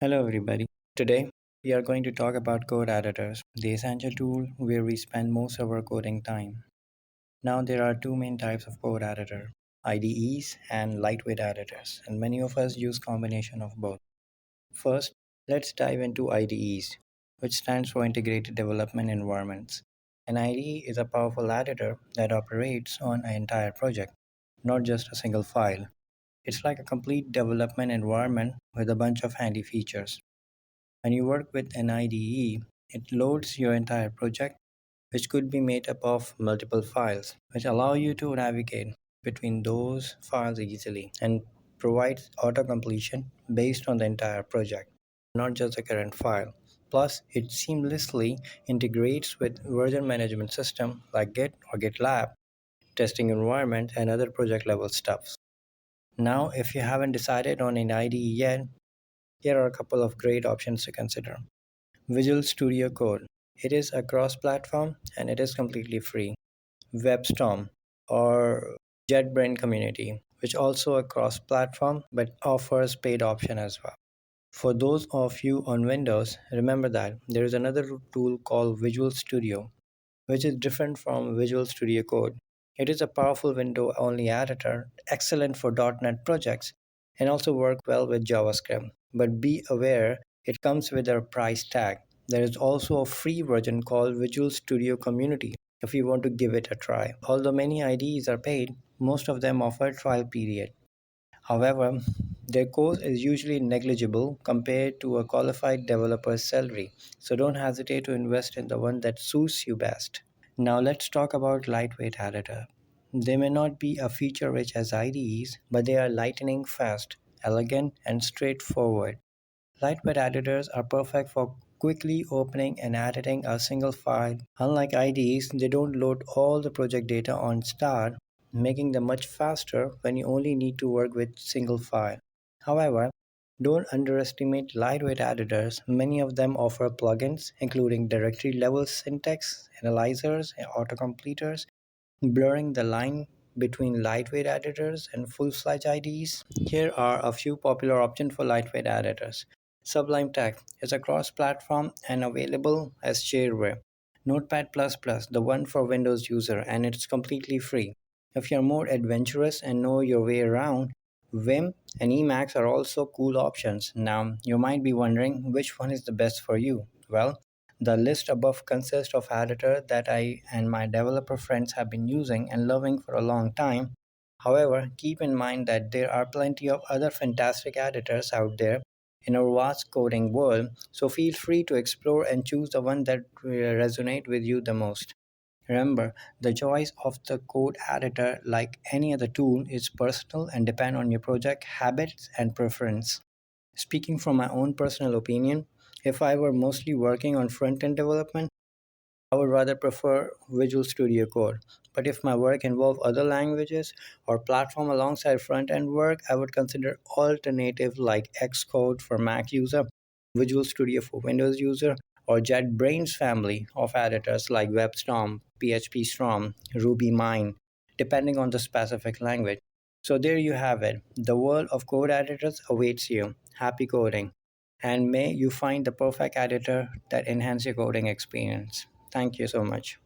Hello, everybody. Today, we are going to talk about code editors, the essential tool where we spend most of our coding time. Now, there are two main types of code editor: IDEs and lightweight editors, and many of us use combination of both. First, let's dive into IDEs, which stands for Integrated Development Environments. An IDE is a powerful editor that operates on an entire project, not just a single file. It's like a complete development environment with a bunch of handy features. When you work with an IDE, it loads your entire project, which could be made up of multiple files, which allow you to navigate between those files easily and provides auto completion based on the entire project, not just the current file. Plus, it seamlessly integrates with version management system like Git or GitLab, testing environment, and other project level stuff. Now, if you haven't decided on an IDE yet, here are a couple of great options to consider. Visual Studio Code. It is a cross-platform and it is completely free. WebStorm or JetBrain Community, which also a cross-platform but offers paid option as well. For those of you on Windows, remember that there is another tool called Visual Studio, which is different from Visual Studio Code. It is a powerful window-only editor, excellent for .NET projects, and also work well with JavaScript. But be aware, it comes with a price tag. There is also a free version called Visual Studio Community if you want to give it a try. Although many IDEs are paid, most of them offer trial period. However, their cost is usually negligible compared to a qualified developer's salary, so don't hesitate to invest in the one that suits you best. Now let's talk about lightweight editor. They may not be a feature rich as IDEs, but they are lightning fast, elegant, and straightforward. Lightweight editors are perfect for quickly opening and editing a single file. Unlike IDEs, they don't load all the project data on start, making them much faster when you only need to work with single file. However, don't underestimate lightweight editors. Many of them offer plugins, including directory level syntax, analyzers, and autocompleters, blurring the line between lightweight editors and full-fledged IDEs. Here are a few popular options for lightweight editors. Sublime Text is a cross-platform and available as shareware. Notepad++, the one for Windows user, and it's completely free. If you're more adventurous and know your way around, Vim and Emacs are also cool options. Now, you might be wondering which one is the best for you. Well, the list above consists of editors that I and my developer friends have been using and loving for a long time. However, keep in mind that there are plenty of other fantastic editors out there in our vast coding world, so feel free to explore and choose the one that resonate with you the most. Remember, the choice of the code editor, like any other tool, is personal and depend on your project habits and preference. Speaking from my own personal opinion, if I were mostly working on front-end development, I would rather prefer Visual Studio Code. But if my work involved other languages or platform alongside front-end work, I would consider alternatives like Xcode for Mac user, Visual Studio for Windows user, or JetBrains family of editors like WebStorm, PHP Storm, RubyMine, depending on the specific language. So there you have it. The world of code editors awaits you. Happy coding. And may you find the perfect editor that enhance your coding experience. Thank you so much.